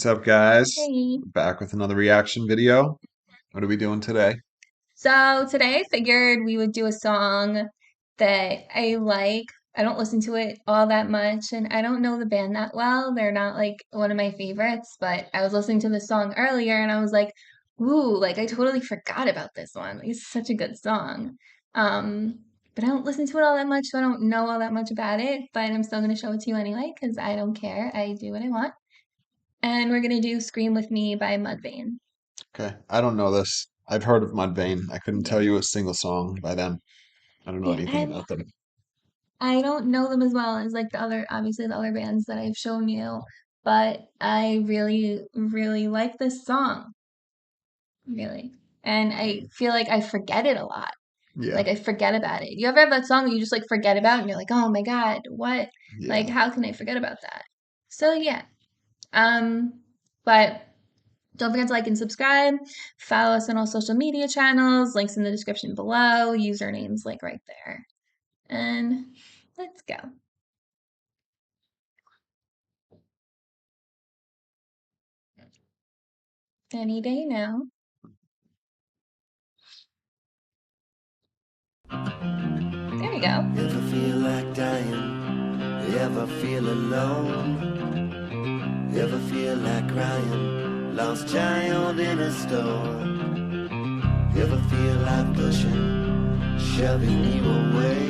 up, guys? Hey. Back with another reaction video. What are we doing today? So today I figured we would do a song that I like. I don't listen to it all that much, and I don't know the band that well. They're not like one of my favorites, but I was listening to the song earlier and I was like, ooh, like I totally forgot about this one. Like, it's such a good song. But I don't listen to it all that much, so I don't know all that much about it, but I'm still gonna show it to you anyway, because I don't care. I do what I want. And we're gonna do Scream With Me by Mudvayne. Okay, I don't know this. I've heard of Mudvayne. I couldn't tell Yeah. you a single song by them. I don't know Yeah, anything about them. I don't know them as well as like the other, obviously the other bands that I've shown you, but I really, really like this song, really. And I feel like I forget it a lot. Yeah, Like I forget about it. You ever have that song that you just like forget about and you're like, oh my God, what? Like, yeah. how can I forget about that? So yeah. Um, but don't forget to like and subscribe. Follow us on all social media channels, links in the description below, usernames like right there. And let's go. Any day now. There we go. Ever feel like dying? Ever feel alone? Ever feel like crying? Lost child in a store? Ever feel like pushing, shoving you away?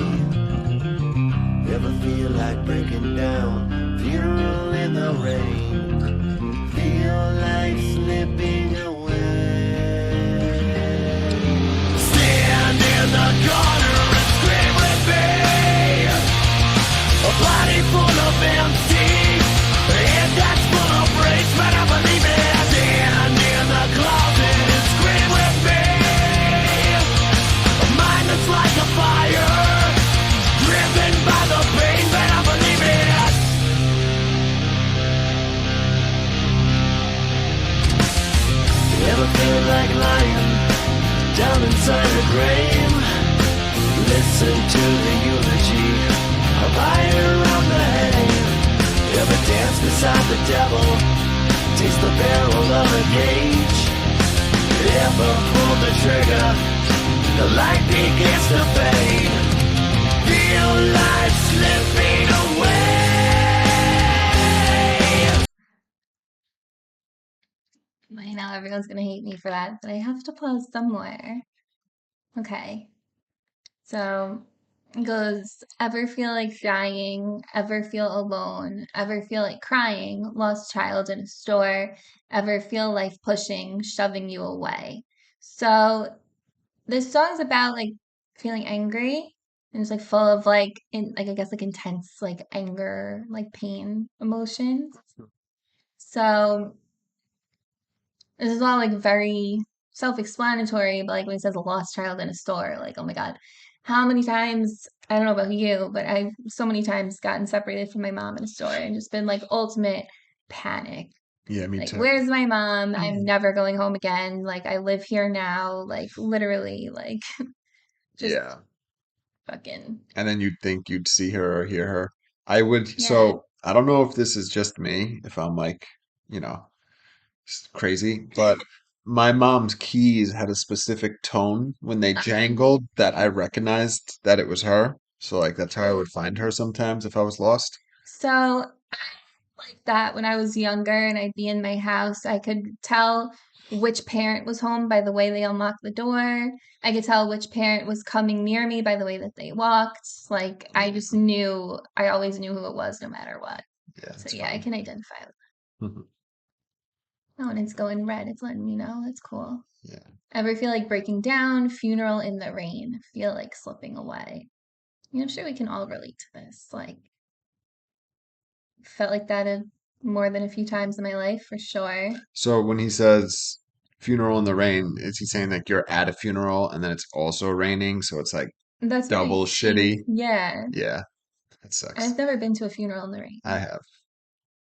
Ever feel like breaking down? Funeral in the rain? Feel like slipping away? Stand in the corner and scream with me. A body full of empty, a head that's full of breaks, but I believe it. Stand in the closet and scream with me. A mind that's like a fire, driven by the pain, but I believe it. You ever feel like lying down inside a grave? Listen to the eulogy of fire on the hay. Ever dance beside the devil? Taste the barrel of a gauge. Ever pull the trigger? The light begins to fade. Feel life slipping away. I know everyone's gonna hate me for that, but I have to pause somewhere. Okay. So it goes, ever feel like dying, ever feel alone, ever feel like crying, lost child in a store, ever feel life pushing, shoving you away. So this song's about like feeling angry and it's like full of like in like I guess like intense like anger, like pain emotions. So this is all like very self-explanatory, but like when he says a lost child in a store, like, oh my God, how many times, I don't know about you, but I've so many times gotten separated from my mom in a store and just been like ultimate panic. Yeah, me Like, too. where's my mom? I'm never going home again. Like, I live here now. Like, literally, like, just Yeah. fucking, And then you'd think you'd see her or hear her. I would, yeah. so I don't know if this is just me, if I'm like, you know, crazy, but my mom's keys had a specific tone when they jangled that I recognized that it was her. So like that's how I would find her sometimes if I was lost. So like that when I was younger and I'd be in my house. I could tell which parent was home by the way they unlocked the door. I could tell which parent was coming near me by the way that they walked. Like I just knew, I always knew who it was no matter what. Yeah, So it's yeah, I fun. can identify with that. Oh, and it's going red. It's letting me know. That's cool. Yeah. Ever feel like breaking down? Funeral in the rain. Feel like slipping away. I'm sure we can all relate to this. Like, felt like that more than a few times in my life for sure. So when he says funeral in the rain, is he saying like you're at a funeral and then it's also raining, so it's like That's what I double think. shitty? Yeah. Yeah, that sucks. I've never been to a funeral in the I rain. have.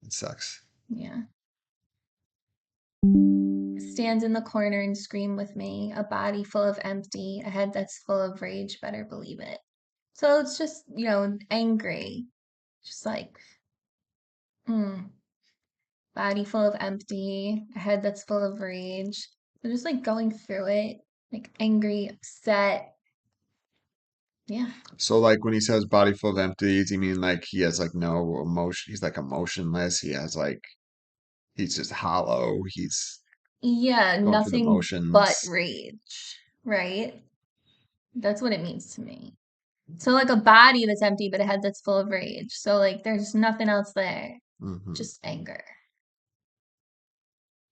It sucks. Yeah. Stands in the corner and scream with me, a body full of empty, a head that's full of rage, better believe it. So it's just, angry. Just like, mm. body full of empty, a head that's full of rage. So just like going through it, like angry, upset. Yeah. So like when he says body full of empty, does he mean like he has like no emotion? He's like emotionless. He has like he's just hollow. He's Yeah, going through the nothing but motions. rage, right? That's what it means to me. So like a body that's empty, but a head that's full of rage. So like there's nothing else there, Hmm. just anger.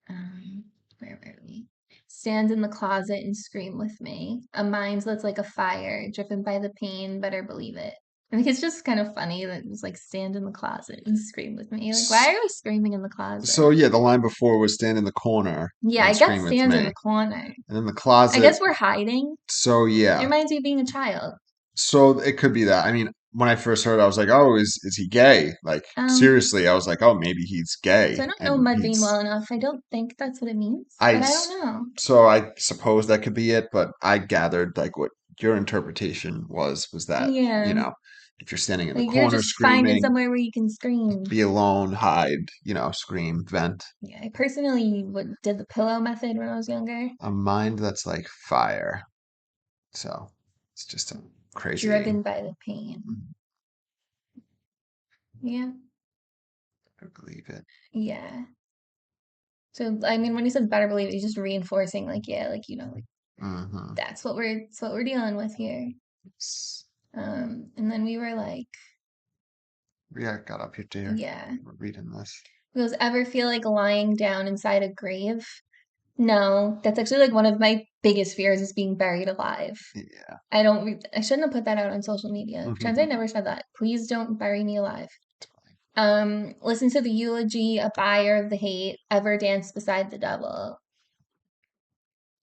Um, where were we? Stand in the closet and scream with me. A mind that's like a fire, driven by the pain, better believe it. I think it's just kind of funny that it's like stand in the closet and scream with me. Like, why are we screaming in the closet? So yeah, the line before was stand in the corner Yeah, I and get scream with stand in me. the corner. And in the I closet, guess we're hiding. so It yeah. reminds me of being a child. So it could be that. I mean, when I first heard it, I was like, "Oh, is he gay?" Like Um, seriously, I was like, "Oh, maybe he's so I gay." don't know And Mudvayne well he's enough. I don't think that's what it means, I but I don't s- know. so I suppose that could be it, but I gathered like what your interpretation was that, you Yeah, know, if you're standing in the like you're corner just finding screaming, somewhere where you can scream. be alone, hide, scream, vent. Yeah, I personally did the pillow method when I was younger. A mind that's like fire. So it's just a crazy. Driven by the pain. Yeah, I believe it. yeah. So I mean, when he said better believe it, he's just reinforcing, like, yeah, like like Mm-hmm. that's what we're dealing with here. And then we were like, Yeah, I got up here, dear. yeah. We're reading this. He goes, ever feel like lying down inside a grave? No, that's actually like one of my biggest fears is being buried alive. Yeah. I shouldn't have put that out on social media. Trans, I never said that. Please don't bury me alive. Listen to the eulogy, a buyer of the hate, ever dance beside the devil.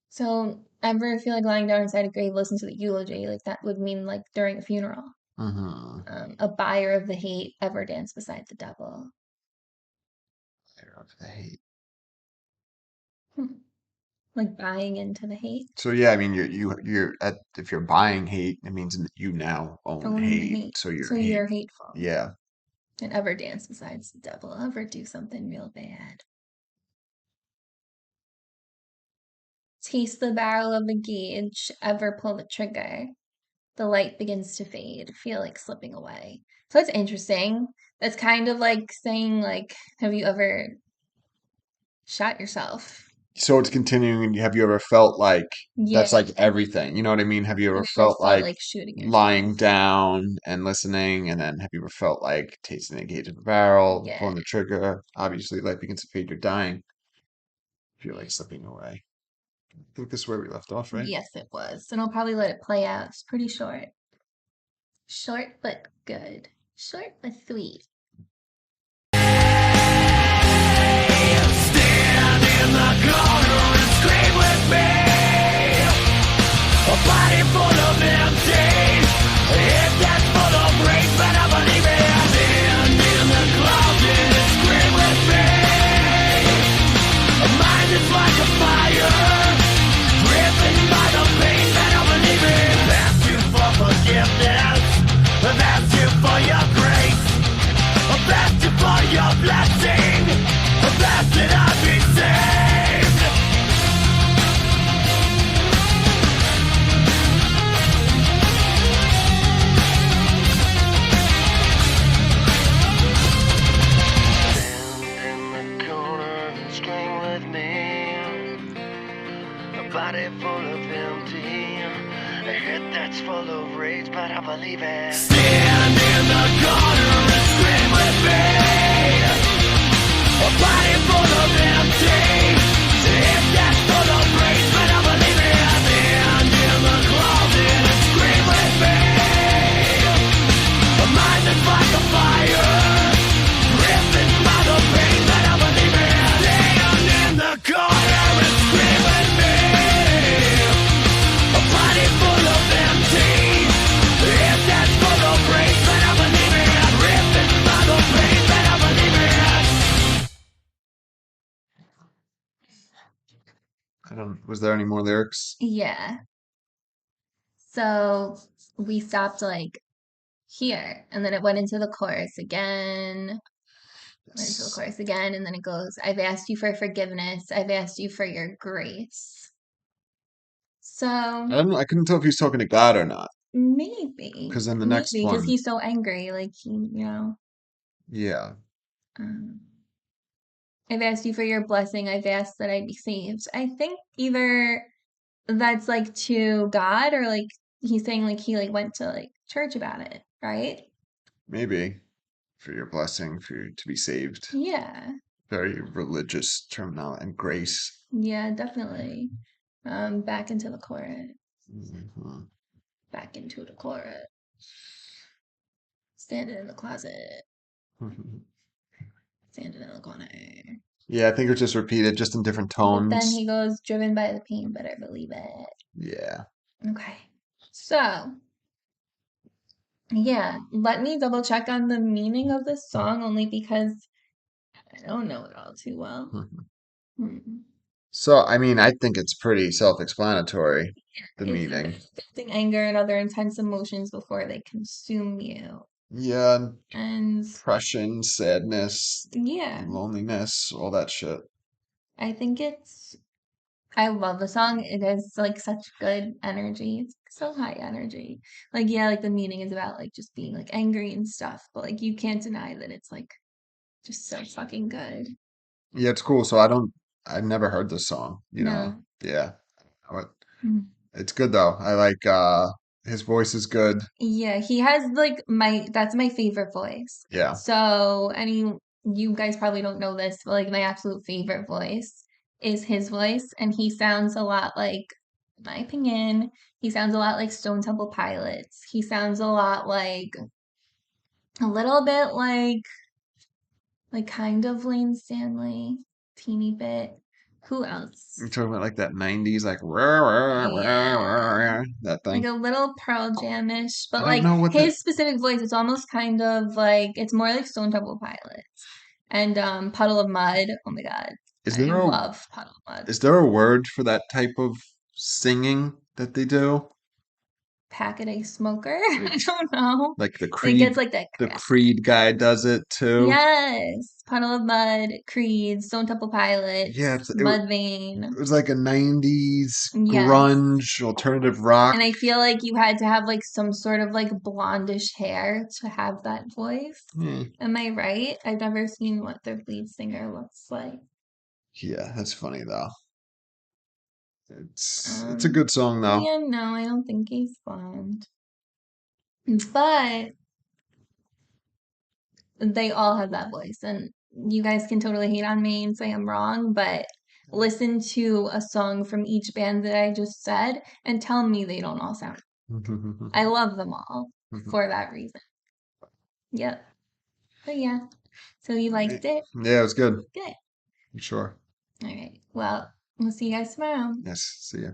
So ever feel like lying down inside a grave, listen to the eulogy, like that would mean like during a funeral. Mm-hmm. A buyer of the hate, ever dance beside the devil. Fire of the hate. Hmm. Like buying into the hate, So yeah, I mean, you're at if you're buying hate, it means that you now own own the hate. hate. So you're So hate. you're hateful. Yeah. And ever dance besides the devil, ever do something real bad. Taste the barrel of a gauge, ever pull the trigger. The light begins to fade, feel like slipping away. So it's interesting. That's kind of like saying, like, have you ever shot yourself? So it's continuing. And have you ever felt like Yeah. that's like everything? You know what I mean? Have you Have ever you ever felt felt like like shooting yourself? lying down and listening, and then have you ever felt like tasting the gauge of the barrel, Yeah. pulling the trigger? Obviously, light begins to fade. You're dying. Feel like slipping away. I think this is where we left off, right? Yes, it was. And I'll probably let it play out. It's pretty short. Short but good. Short but sweet. Stand in the corner and scream with me. A body full of empty. If that's full of rage, but I believe it. Stand in the closet and scream with me. A mind that's like a fire, driven by the pain that I believe in. Ask you for forgiveness. I've asked you for your grace. I've asked you for your blessing. I've asked that I be saved. Stand in the corner and scream with me. A body full of empty. A head that's full of rage, but I believe it. Stand in the corner and scream with me. A body full of empty. If that's full of rage, but I believe it. Stand in the closet and scream with me. A mind that's like a fire, driven by the pain that I believe in. Stand in the corner and scream with me. A body full of empty. If that's full of rage, but I believe in. Driven by the pain that I believe in. I don't. Was there any more lyrics? Yeah. So we stopped like here, and then it went into the chorus again. Into the Yes. chorus again, and then it goes, I've asked you for forgiveness. I've asked you for your grace. So I couldn't tell if he's talking to God or not. maybe, Because then the maybe, next because one, he's so angry, like yeah, um, I've asked you for your blessing. I've asked that I be saved. I think either that's like to God or like he's saying like he like went to like church about it, right? maybe for your blessing, for you to be saved. Yeah. Very religious terminology and grace. Yeah, definitely. Back into the chorus. Mhm. Back into the chorus. Standing in the closet. Standing in the corner. Yeah, I think it's just repeated, just in different But then tones. he goes, driven by the pain, better believe it. Yeah. Okay. So, yeah, let me double check on the meaning of this song only because I don't know it all too well. Mhm. Hmm. So, I mean, I think it's pretty self-explanatory, the It's meaning. about facing anger and other intense emotions before they consume you. Yeah, And depression, sadness, yeah, loneliness, all that shit. I think I love the song. It has like such good energy. It's so high energy. Like, yeah, like the meaning is about like just being like angry and stuff, but like you can't deny that it's like just so fucking good. Yeah, it's cool. I never heard this song, you know. No. Yeah. But Mm. it's good though. I like his voice is good. Yeah, he has like that's my favorite voice. Yeah. So, you guys probably don't know this, but like my absolute favorite voice is his voice, and he sounds a lot like, in my opinion, he sounds a lot like Stone Temple Pilots. He sounds a lot like a little bit like kind of Lane Stanley, teeny bit. Who You're else? talking about like that 90s like rah, rah, rah, Yeah. rah, rah, that Like thing. a little Pearl Jam-ish, I but don't like know what that his specific voice, it's almost kind of like it's more like Stone Temple Pilots. And Puddle of Mud. Oh my God. is I there a love Puddle of Mud. is there a word for that type of singing that they do? Packet a smoker. I don't know. Like It gets like that The cracky. Creed guy does it too. Yes. Puddle of Mud, Creed, Stone Temple Yeah, Pilots, Mudvayne. it was like a 90s Yes. grunge alternative rock. And I feel like you had to have like some sort of like blondish hair to have that voice. Hmm. Am I right? I've never seen what their lead singer looks like. Yeah, that's funny though. It's a Um, good song though. yeah, no, I don't think he's blonde. But they all have that voice, and you guys can totally hate on me and say I'm wrong, but listen to a song from each band that I just said and tell me they don't all sound. I love them all for that reason. Yep. But yeah, so you liked it? Yeah, it was good. Good. I'm sure. All right. Well, we'll see you guys tomorrow. Yes, see ya.